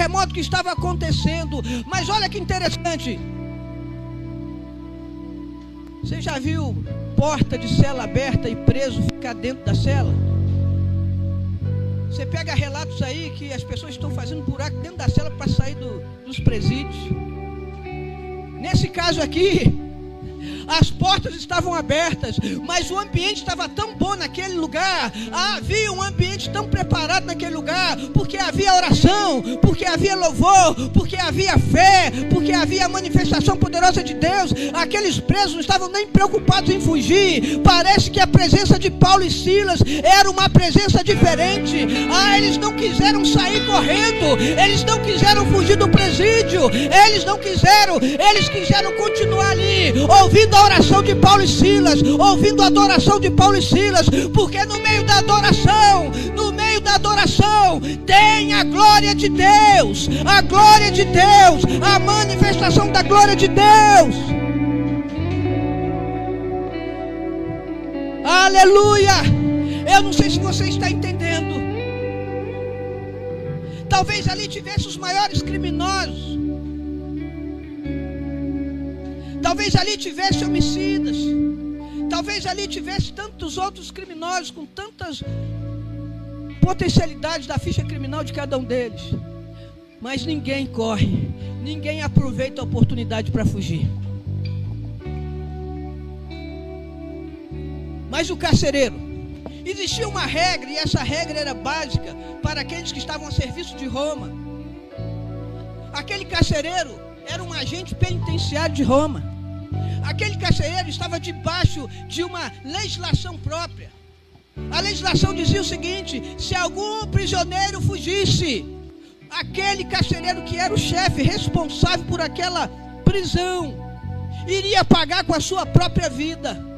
terremoto que estava acontecendo. Mas olha que interessante. Você já viu porta de cela aberta e preso ficar dentro da cela? Você pega relatos aí que as pessoas estão fazendo buraco dentro da cela para sair dos presídios. Nesse caso aqui, as portas estavam abertas, mas o ambiente estava tão bom naquele lugar, havia um ambiente tão preparado naquele lugar, porque havia oração, porque havia louvor, porque havia fé, porque havia a manifestação poderosa de Deus. Aqueles presos não estavam nem preocupados em fugir. Parece que a presença de Paulo e Silas era uma presença diferente. Eles não quiseram sair correndo, eles não quiseram fugir do presídio, eles quiseram continuar ali, ouvindo a oração de Paulo e Silas, ouvindo a adoração de Paulo e Silas, porque no meio da adoração tem a glória de Deus, a manifestação da glória de Deus. Aleluia! Eu não sei se você está entendendo. Talvez ali tivesse os maiores criminosos, talvez ali tivesse homicidas, talvez ali tivesse tantos outros criminosos com tantas potencialidades da ficha criminal de cada um deles. Mas ninguém corre, ninguém aproveita a oportunidade para fugir. Mas o carcereiro, existia uma regra, e essa regra era básica para aqueles que estavam a serviço de Roma. Aquele carcereiro era um agente penitenciário de Roma. Aquele carcereiro estava debaixo de uma legislação própria. A legislação dizia o seguinte: se algum prisioneiro fugisse, aquele carcereiro que era o chefe responsável por aquela prisão iria pagar com a sua própria vida.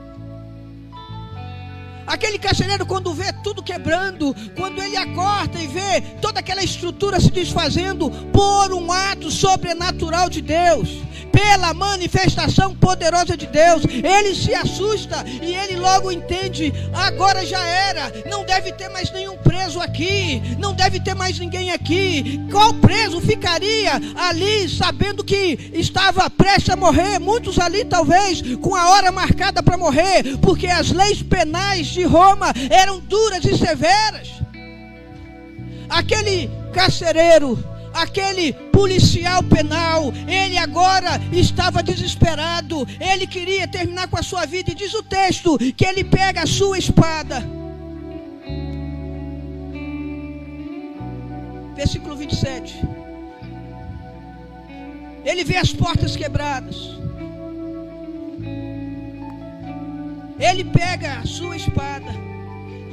Aquele carcereiro, quando vê tudo quebrando, quando ele acorda e vê toda aquela estrutura se desfazendo por um ato sobrenatural de Deus, pela manifestação poderosa de Deus, ele se assusta e ele logo entende: agora já era, não deve ter mais nenhum preso aqui, não deve ter mais ninguém aqui. Qual preso ficaria ali sabendo que estava prestes a morrer? Muitos ali talvez com a hora marcada para morrer, porque as leis penais de Roma eram duras e severas. Aquele carcereiro, aquele policial penal, ele agora estava desesperado, ele queria terminar com a sua vida, e diz o texto que ele pega a sua espada. Versículo 27. Ele vê as portas quebradas, ele pega a sua espada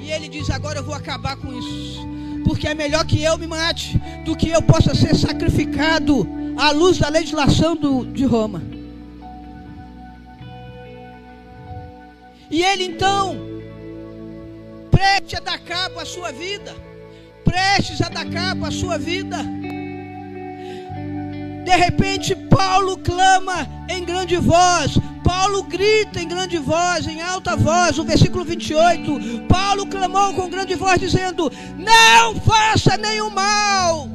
e ele diz: agora eu vou acabar com isso, porque é melhor que eu me mate do que eu possa ser sacrificado à luz da legislação de Roma. E ele então, prestes a dar cabo à sua vida, de repente Paulo clama em grande voz, Paulo grita em grande voz, em alta voz. O versículo 28, Paulo clamou com grande voz dizendo: não faça nenhum mal,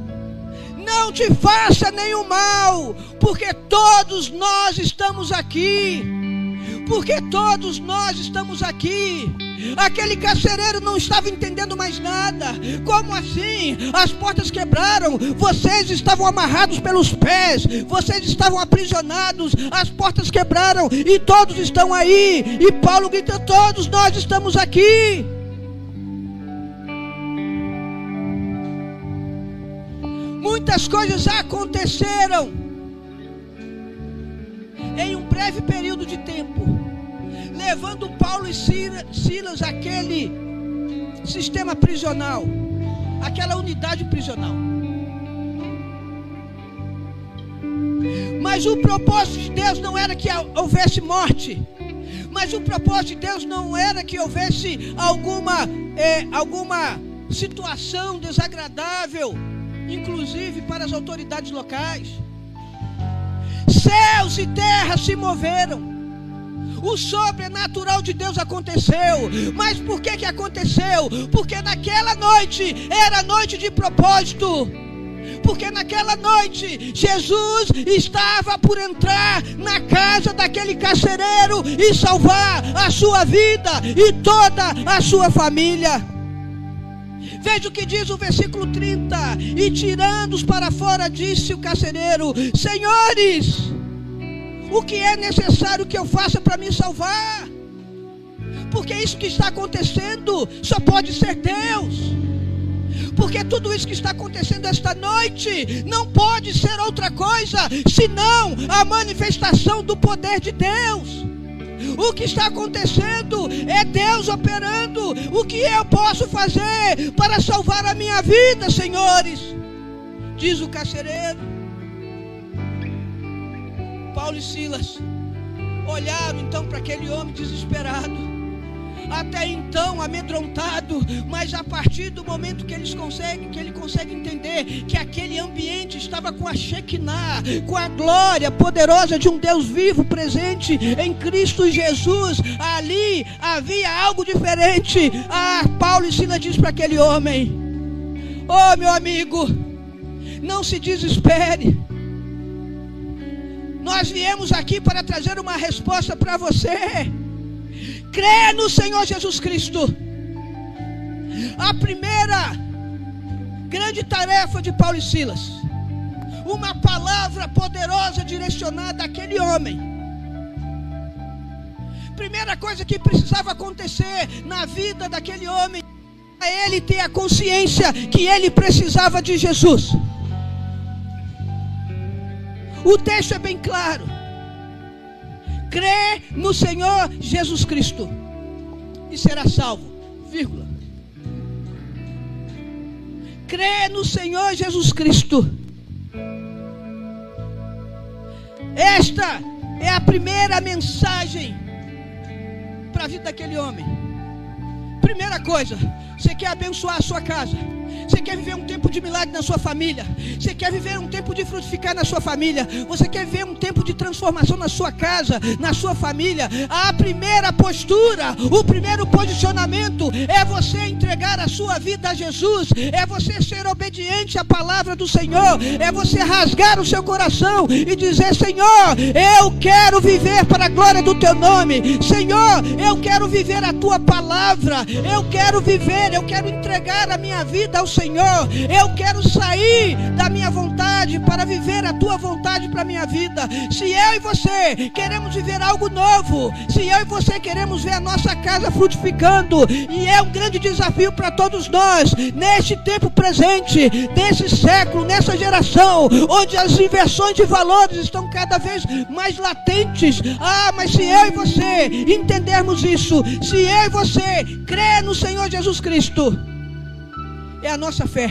não te faça nenhum mal, porque todos nós estamos aqui. Aquele carcereiro não estava entendendo mais nada. Como assim? As portas quebraram, vocês estavam amarrados pelos pés, vocês estavam aprisionados, as portas quebraram e todos estão aí. E Paulo grita: todos nós estamos aqui. Muitas coisas aconteceram em um breve período de tempo, levando Paulo e Silas àquele sistema prisional, aquela unidade prisional. Mas o propósito de Deus não era que houvesse morte, mas o propósito de Deus não era que houvesse alguma situação desagradável, inclusive para as autoridades locais. Céus e terra se moveram, o sobrenatural de Deus aconteceu. Mas por que aconteceu? Porque naquela noite era noite de propósito, Porque naquela noite, Jesus estava por entrar na casa daquele carcereiro e salvar a sua vida e toda a sua família. Veja o que diz o versículo 30. E tirando-os para fora, disse o carcereiro: Senhores, o que é necessário que eu faça para me salvar? Porque isso que está acontecendo só pode ser Deus. Porque tudo isso que está acontecendo esta noite não pode ser outra coisa senão a manifestação do poder de Deus. O que está acontecendo é Deus operando. O que eu posso fazer para salvar a minha vida, senhores? Diz o carcereiro. Paulo e Silas olharam então para aquele homem desesperado, até então amedrontado, mas a partir do momento que ele consegue entender que aquele ambiente estava com a Shekinah, com a glória poderosa de um Deus vivo presente em Cristo Jesus, ali havia algo diferente. Paulo e Silas diz para aquele homem: oh, meu amigo, não se desespere. Nós viemos aqui para trazer uma resposta para você. Crê no Senhor Jesus Cristo. A primeira grande tarefa de Paulo e Silas, uma palavra poderosa direcionada àquele homem. Primeira coisa que precisava acontecer na vida daquele homem, é ele ter a consciência que ele precisava de Jesus. O texto é bem claro. Crê no Senhor Jesus Cristo e será salvo, vírgula. Crê no Senhor Jesus Cristo. Esta é a primeira mensagem para a vida daquele homem. Primeira coisa, você quer abençoar a sua casa, você quer viver um tempo de milagre na sua família, você quer viver um tempo de frutificar na sua família, você quer viver um tempo de transformação na sua casa, na sua família. A primeira postura, o primeiro posicionamento é você entregar a sua vida a Jesus, é você ser obediente à palavra do Senhor, é você rasgar o seu coração e dizer: Senhor, eu quero viver para a glória do teu nome. Senhor, eu quero viver a tua palavra, eu quero viver, eu quero entregar a minha vida ao Senhor, eu quero sair da minha vontade para viver a tua vontade para a minha vida. Se eu e você queremos viver algo novo, se eu e você queremos ver a nossa casa frutificando, e é um grande desafio para todos nós, neste tempo presente, nesse século, nessa geração, onde as inversões de valores estão cada vez mais latentes. Mas se eu e você entendermos isso, se eu e você crer no Senhor Jesus Cristo, é a nossa fé,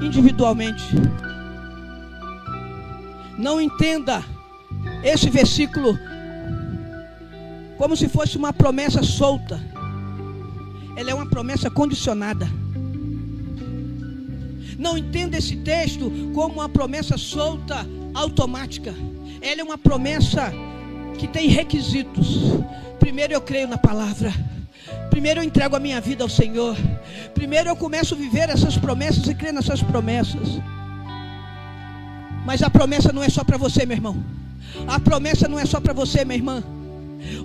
individualmente. Não entenda esse versículo como se fosse uma promessa solta. Ela é uma promessa condicionada. Não entenda esse texto como uma promessa solta, automática. Ela é uma promessa que tem requisitos. Primeiro eu creio na palavra. Primeiro eu entrego a minha vida ao Senhor. Primeiro eu começo a viver essas promessas e crer nessas promessas. Mas a promessa não é só para você, meu irmão. A promessa não é só para você, minha irmã.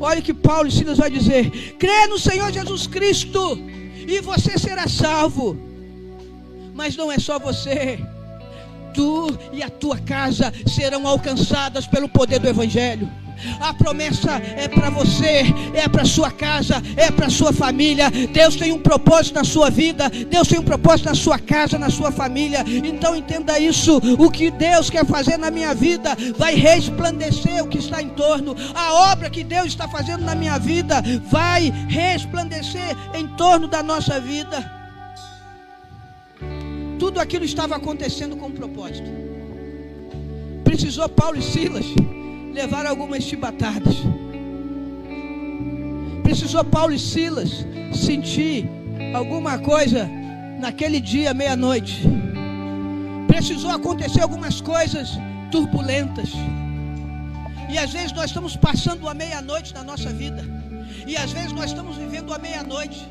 Olha o que Paulo e Silas vai dizer: crê no Senhor Jesus Cristo e você será salvo. Mas não é só você. Tu e a tua casa serão alcançadas pelo poder do Evangelho. A promessa é para você, é para sua casa, é para sua família. Deus tem um propósito na sua vida, Deus tem um propósito na sua casa, na sua família. Então entenda isso: o que Deus quer fazer na minha vida vai resplandecer o que está em torno. A obra que Deus está fazendo na minha vida vai resplandecer em torno da nossa vida. Tudo aquilo estava acontecendo com um propósito. Precisou Paulo e Silas levar algumas chibatadas. Precisou Paulo e Silas sentir alguma coisa naquele dia, meia-noite. Precisou acontecer algumas coisas turbulentas. E às vezes nós estamos passando a meia-noite na nossa vida. E às vezes nós estamos vivendo a meia-noite.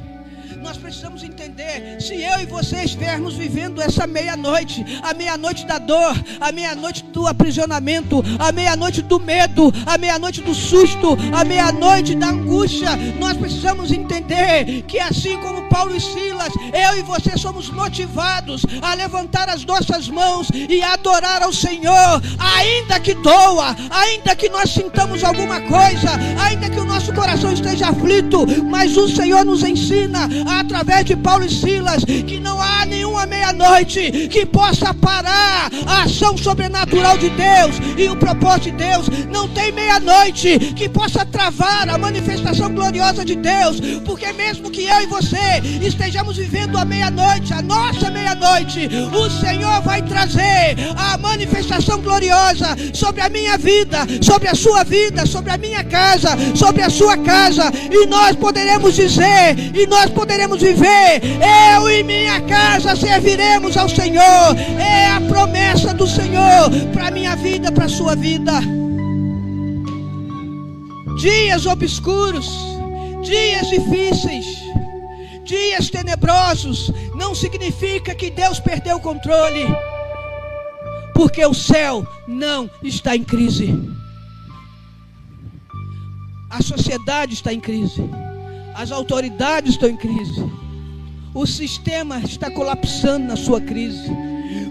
Nós precisamos entender, se eu e você estivermos vivendo essa meia-noite, a meia-noite da dor, a meia-noite do aprisionamento, a meia-noite do medo, a meia-noite do susto, a meia-noite da angústia, nós precisamos entender que assim como Paulo e Silas, eu e você somos motivados a levantar as nossas mãos e a adorar ao Senhor, ainda que doa, ainda que nós sintamos alguma coisa, ainda que o nosso coração esteja aflito, mas o Senhor nos ensina, através de Paulo e Silas, que não há nenhuma meia-noite que possa parar a ação sobrenatural de Deus e o propósito de Deus. Não tem meia-noite que possa travar a manifestação gloriosa de Deus, porque mesmo que eu e você estejamos vivendo a meia-noite, a nossa meia-noite, o Senhor vai trazer a manifestação gloriosa sobre a minha vida, sobre a sua vida, sobre a minha casa, sobre a sua casa, e nós poderemos dizer, e nós poderemos viver: eu e minha casa serviremos ao Senhor. É a promessa do Senhor para a minha vida, para a sua vida. Dias obscuros, dias difíceis, dias tenebrosos, não significa que Deus perdeu o controle, porque o céu não está em crise. A sociedade está em crise, as autoridades estão em crise, o sistema está colapsando na sua crise,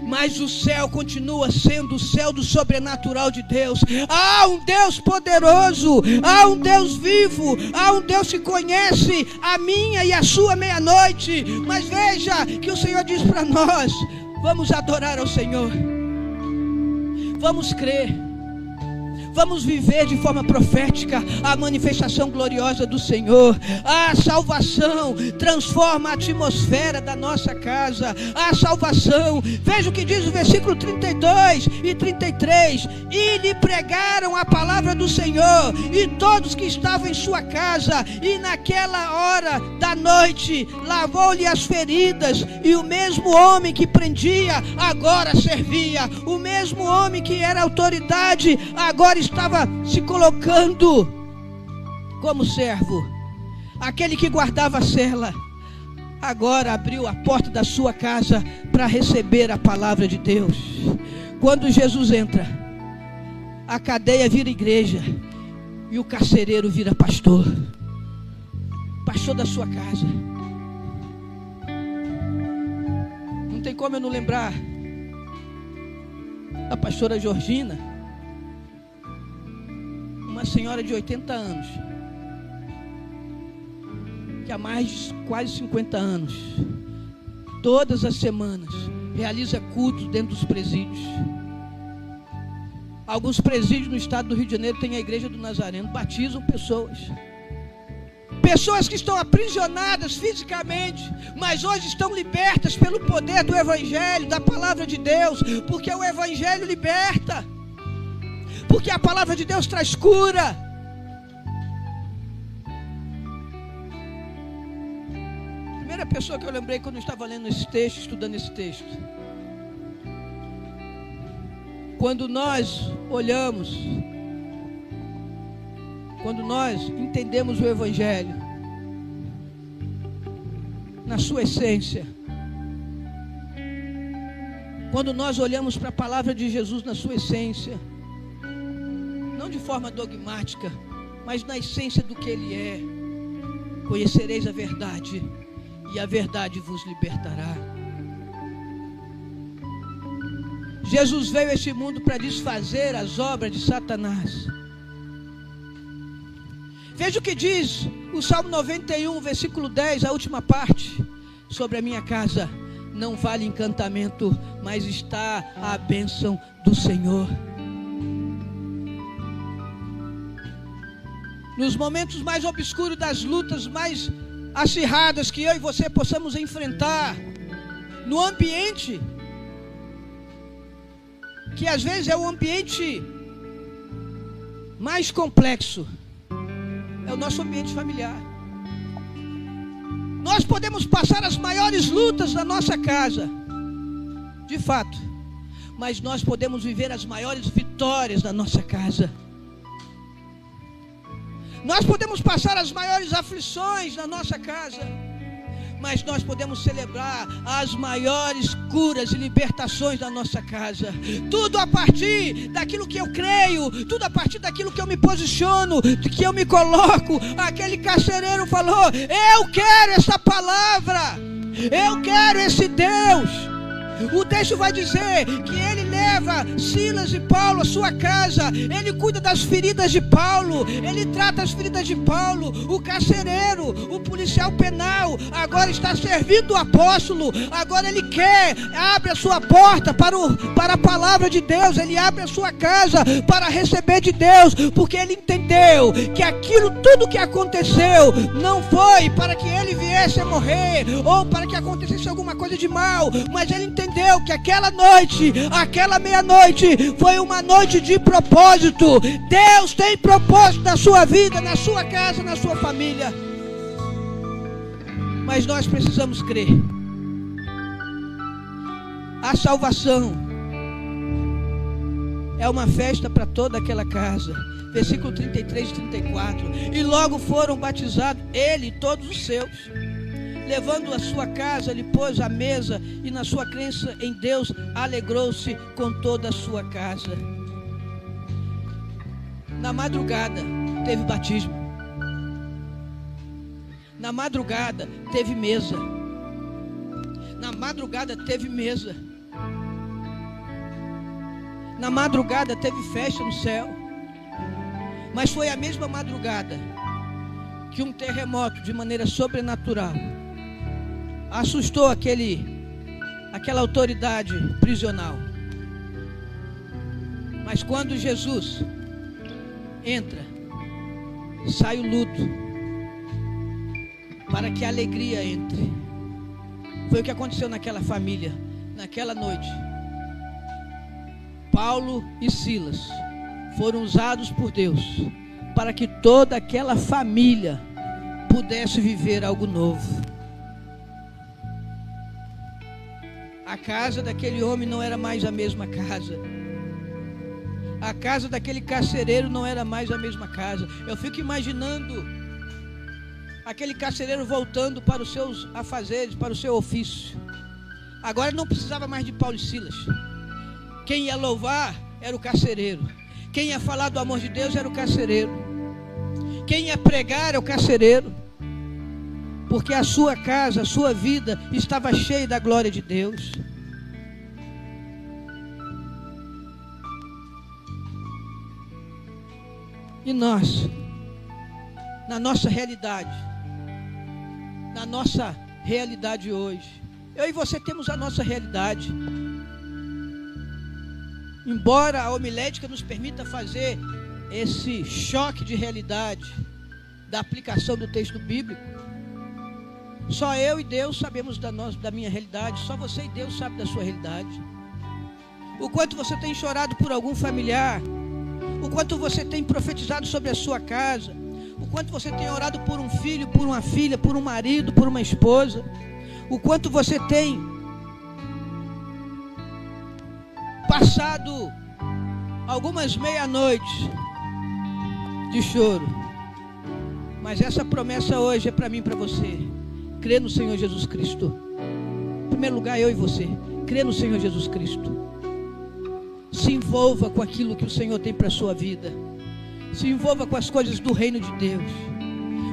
mas o céu continua sendo o céu do sobrenatural de Deus. Há um Deus poderoso, há um Deus vivo, há um Deus que conhece a minha e a sua meia-noite. Mas veja que o Senhor diz para nós: vamos adorar ao Senhor, vamos crer, vamos viver de forma profética a manifestação gloriosa do Senhor. A salvação transforma a atmosfera da nossa casa. A salvação, veja o que diz o versículo 32 e 33: e lhe pregaram a palavra do Senhor, e todos que estavam em sua casa, e naquela hora da noite lavou-lhe as feridas, e o mesmo homem que prendia agora servia, o mesmo homem que era autoridade agora estava se colocando como servo. Aquele que guardava a cela agora abriu a porta da sua casa para receber a palavra de Deus. Quando Jesus entra, a cadeia vira igreja e o carcereiro vira pastor, pastor da sua casa. Não tem como eu não lembrar a pastora Georgina, uma senhora de 80 anos, que há mais de quase 50 anos, todas as semanas, realiza cultos dentro dos presídios. Alguns presídios no estado do Rio de Janeiro têm a igreja do Nazareno, batizam pessoas que estão aprisionadas fisicamente, mas hoje estão libertas pelo poder do Evangelho, da palavra de Deus, porque o Evangelho liberta, porque a palavra de Deus traz cura. A primeira pessoa que eu lembrei quando eu estava lendo esse texto, estudando esse texto, quando nós olhamos, quando nós entendemos o Evangelho na sua essência, quando nós olhamos para a palavra de Jesus na sua essência, não de forma dogmática, mas na essência do que Ele é: conhecereis a verdade, e a verdade vos libertará. Jesus veio a este mundo para desfazer as obras de Satanás. Veja o que diz o Salmo 91, versículo 10, a última parte: sobre a minha casa não vale encantamento, mas está a bênção do Senhor. Nos momentos mais obscuros das lutas mais acirradas que eu e você possamos enfrentar, no ambiente que às vezes é o ambiente mais complexo, é o nosso ambiente familiar. Nós podemos passar as maiores lutas da nossa casa, de fato, mas nós podemos viver as maiores vitórias da nossa casa. Nós podemos passar as maiores aflições na nossa casa, mas nós podemos celebrar as maiores curas e libertações da nossa casa. Tudo a partir daquilo que eu creio, tudo a partir daquilo que eu me posiciono, de que eu me coloco. Aquele carcereiro falou: eu quero essa palavra, eu quero esse Deus. O texto vai dizer que ele leva Silas e Paulo à sua casa, ele cuida das feridas de Paulo, ele trata as feridas de Paulo. O carcereiro, o policial penal, agora está servindo o apóstolo. Agora ele abre a sua porta para a palavra de Deus, ele abre a sua casa para receber de Deus, porque ele entendeu que aquilo tudo que aconteceu não foi para que ele viesse a morrer, ou para que acontecesse alguma coisa de mal, mas ele entendeu que aquela noite, aquela meia-noite, foi uma noite de propósito. Deus tem propósito na sua vida, na sua casa, na sua família. Mas nós precisamos crer. A salvação é uma festa para toda aquela casa. Versículo 33 e 34. E logo foram batizados ele e todos os seus. Levando a sua casa, ele pôs a mesa, e na sua crença em Deus, alegrou-se com toda a sua casa. Na madrugada, teve batismo. Na madrugada, teve mesa. Na madrugada, teve mesa. Na madrugada, teve festa no céu. Mas foi a mesma madrugada que um terremoto, de maneira sobrenatural, assustou aquela autoridade prisional. Mas quando Jesus entra, sai o luto, para que a alegria entre. Foi o que aconteceu naquela família, naquela noite. Paulo e Silas foram usados por Deus para que toda aquela família pudesse viver algo novo. A casa daquele homem não era mais a mesma casa. A casa daquele carcereiro não era mais a mesma casa. Eu fico imaginando aquele carcereiro voltando para os seus afazeres, para o seu ofício. Agora não precisava mais de Paulo e Silas. Quem ia louvar era o carcereiro. Quem ia falar do amor de Deus era o carcereiro. Quem ia pregar era o carcereiro. Porque a sua casa, a sua vida estava cheia da glória de Deus. E nós, na nossa realidade hoje, eu e você temos a nossa realidade. Embora a homilética nos permita fazer esse choque de realidade da aplicação do texto bíblico, só eu e Deus sabemos da minha realidade. Só você e Deus sabem da sua realidade. O quanto você tem chorado por algum familiar, o quanto você tem profetizado sobre a sua casa, o quanto você tem orado por um filho, por uma filha, por um marido, por uma esposa, o quanto você tem passado algumas meia-noites de choro. Mas essa promessa hoje é para mim e para você. Crê no Senhor Jesus Cristo. Em primeiro lugar, eu e você. Crê no Senhor Jesus Cristo. Se envolva com aquilo que o Senhor tem para a sua vida. Se envolva com as coisas do reino de Deus.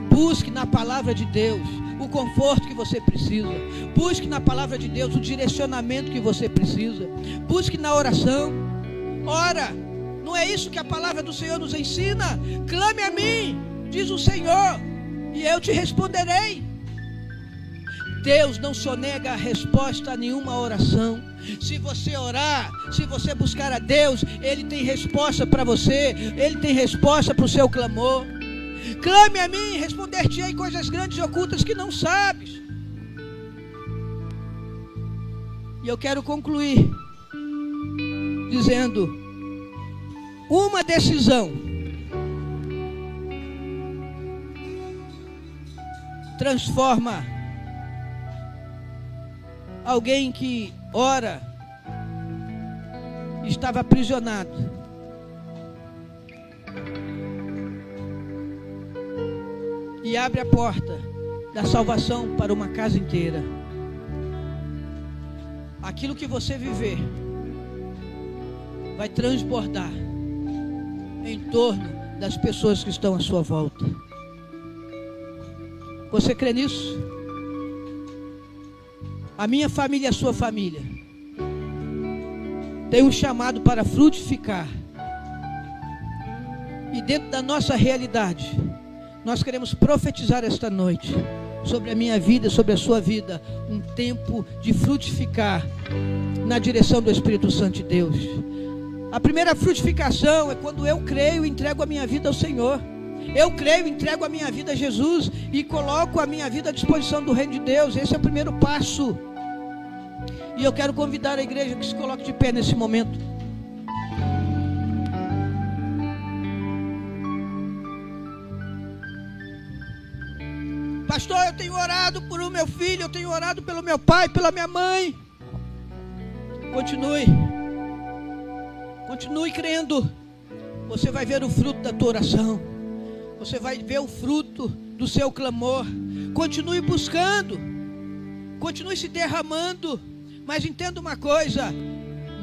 Busque na palavra de Deus o conforto que você precisa. Busque na palavra de Deus o direcionamento que você precisa. Busque na oração. Ora, não é isso que a palavra do Senhor nos ensina? Clame a mim, diz o Senhor, e eu te responderei. Deus não sonega a resposta a nenhuma oração. Se você orar, se você buscar a Deus, Ele tem resposta para você. Ele tem resposta para o seu clamor. Clame a mim, responder-te-ei coisas grandes e ocultas que não sabes. E eu quero concluir dizendo: uma decisão transforma alguém que ora estava aprisionado e abre a porta da salvação para uma casa inteira. Aquilo que você viver vai transbordar em torno das pessoas que estão à sua volta. Você crê nisso? A minha família e a sua família tem um chamado para frutificar. E dentro da nossa realidade, nós queremos profetizar esta noite sobre a minha vida, sobre a sua vida, um tempo de frutificar na direção do Espírito Santo de Deus. A primeira frutificação é quando eu creio e entrego a minha vida ao Senhor. Eu creio, entrego a minha vida a Jesus e coloco a minha vida à disposição do reino de Deus. Esse é o primeiro passo. E eu quero convidar a igreja que se coloque de pé nesse momento. Pastor, eu tenho orado por o meu filho, eu tenho orado pelo meu pai, pela minha mãe. Continue crendo. Você vai ver o fruto da tua oração. Você vai ver o fruto do seu clamor. Continue buscando. Continue se derramando. Mas entenda uma coisa: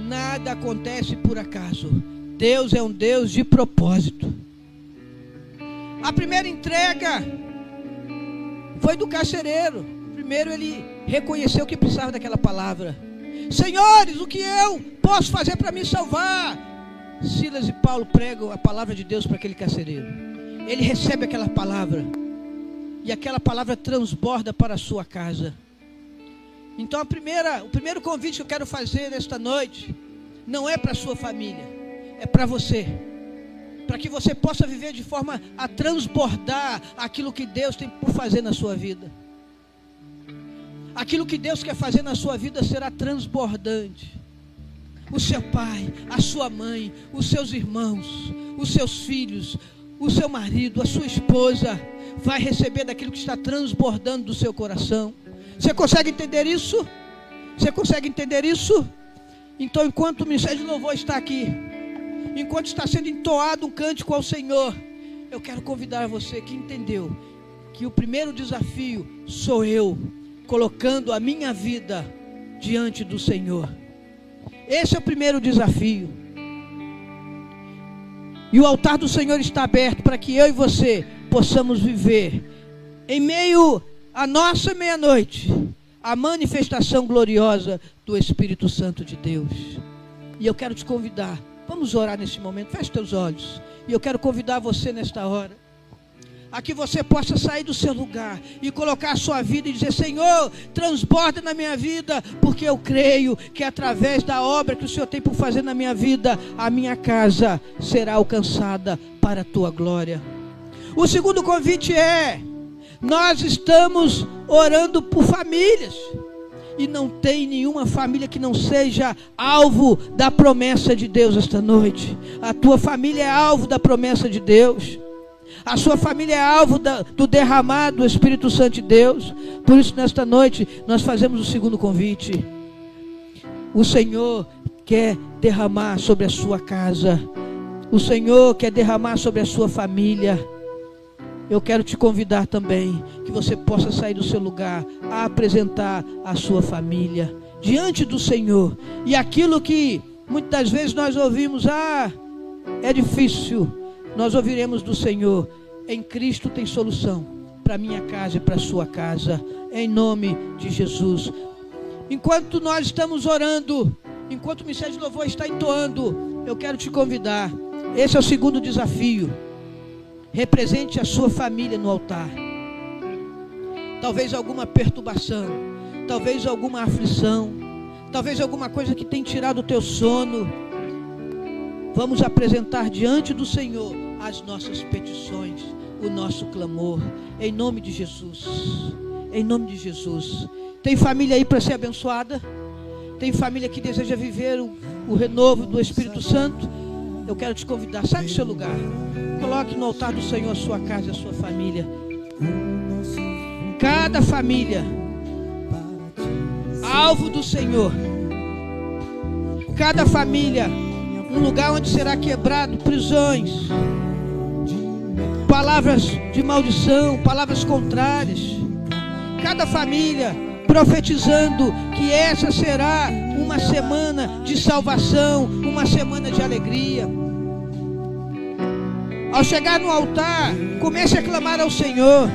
nada acontece por acaso. Deus é um Deus de propósito. A primeira entrega foi do carcereiro. Primeiro ele reconheceu que precisava daquela palavra. Senhores, o que eu posso fazer para me salvar? Silas e Paulo pregam a palavra de Deus para aquele carcereiro. Ele recebe aquela palavra e aquela palavra transborda para a sua casa. Então o primeiro convite que eu quero fazer nesta noite não é para a sua família, é para você, para que você possa viver de forma a transbordar aquilo que Deus tem por fazer na sua vida. Aquilo que Deus quer fazer na sua vida será transbordante. O seu pai, a sua mãe, os seus irmãos, os seus filhos, o seu marido, a sua esposa vai receber daquilo que está transbordando do seu coração. Você consegue entender isso? Você consegue entender isso? Então, enquanto o ministério de louvor está aqui, enquanto está sendo entoado um cântico ao Senhor, eu quero convidar você que entendeu que o primeiro desafio sou eu, colocando a minha vida diante do Senhor. Esse é o primeiro desafio. E o altar do Senhor está aberto para que eu e você possamos viver em meio à nossa meia-noite a manifestação gloriosa do Espírito Santo de Deus. E eu quero te convidar, vamos orar nesse momento, feche teus olhos. E eu quero convidar você nesta hora a que você possa sair do seu lugar e colocar a sua vida e dizer: Senhor, transborda na minha vida, porque eu creio que através da obra que o Senhor tem por fazer na minha vida, a minha casa será alcançada para a tua glória. O segundo convite é: nós estamos orando por famílias, e não tem nenhuma família que não seja alvo da promessa de Deus esta noite. A tua família é alvo da promessa de Deus. A sua família é alvo do derramado do Espírito Santo de Deus. Por isso, nesta noite, nós fazemos o segundo convite. O Senhor quer derramar sobre a sua casa. O Senhor quer derramar sobre a sua família. Eu quero te convidar também, que você possa sair do seu lugar, a apresentar a sua família diante do Senhor. E aquilo que muitas vezes nós ouvimos: é difícil. Nós ouviremos do Senhor: em Cristo tem solução para a minha casa e para a sua casa, em nome de Jesus. Enquanto nós estamos orando, enquanto o ministério de louvor está entoando, eu quero te convidar. Esse é o segundo desafio. Represente a sua família no altar. Talvez alguma perturbação, talvez alguma aflição, talvez alguma coisa que tenha tirado o teu sono. Vamos apresentar diante do Senhor as nossas petições, o nosso clamor, em nome de Jesus. Em nome de Jesus. Tem família aí para ser abençoada? Tem família que deseja viver o renovo do Espírito Santo? Eu quero te convidar, sai do seu lugar, coloque no altar do Senhor a sua casa e a sua família. Cada família alvo do Senhor. Cada família um lugar onde será quebrado prisões, palavras de maldição, palavras contrárias. cada família, profetizando que essa será uma semana de salvação, uma semana de alegria. Ao chegar no altar, comece a clamar ao Senhor.